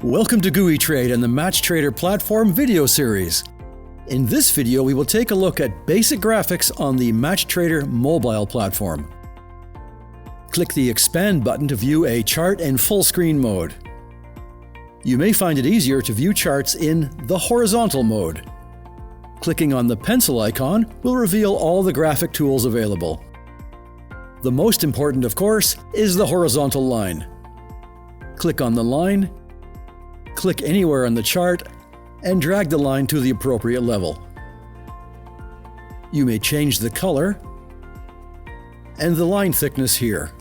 Welcome to GooeyTrade and the MatchTrader platform video series. In this video, we will take a look at basic graphics on the MatchTrader mobile platform. Click the Expand button to view a chart in full screen mode. You may find it easier to view charts in the horizontal mode. Clicking on the pencil icon will reveal all the graphic tools available. The most important, of course, is the horizontal line. Click on the line, click anywhere on the chart, and drag the line to the appropriate level. You may change the color and the line thickness here.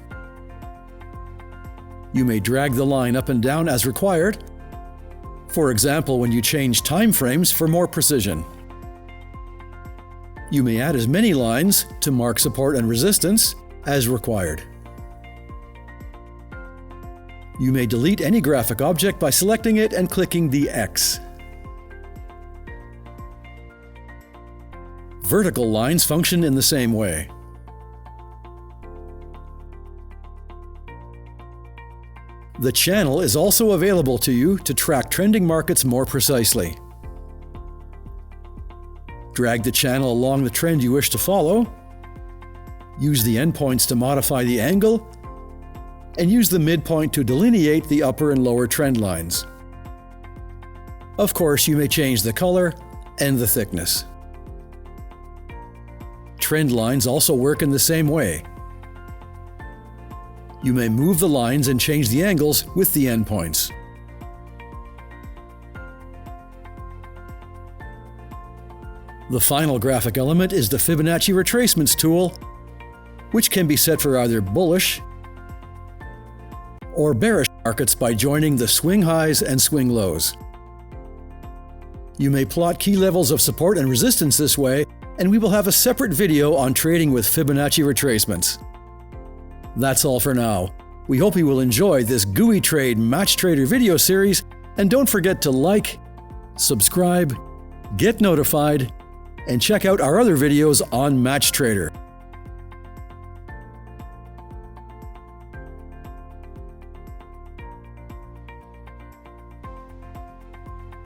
You may drag the line up and down as required, for example when you change time frames for more precision. You may add as many lines to mark support and resistance as required. You may delete any graphic object by selecting it and clicking the X. Vertical lines function in the same way. The channel is also available to you to track trending markets more precisely. Drag the channel along the trend you wish to follow. Use the endpoints to modify the angle, and use the midpoint to delineate the upper and lower trend lines. Of course, you may change the color and the thickness. Trend lines also work in the same way. You may move the lines and change the angles with the endpoints. The final graphic element is the Fibonacci retracements tool, which can be set for either bullish or bearish markets by joining the swing highs and swing lows. You may plot key levels of support and resistance this way, and we will have a separate video on trading with Fibonacci retracements. That's all for now. We hope you will enjoy this GooeyTrade MatchTrader video series, and don't forget to like, subscribe, get notified, and check out our other videos on MatchTrader.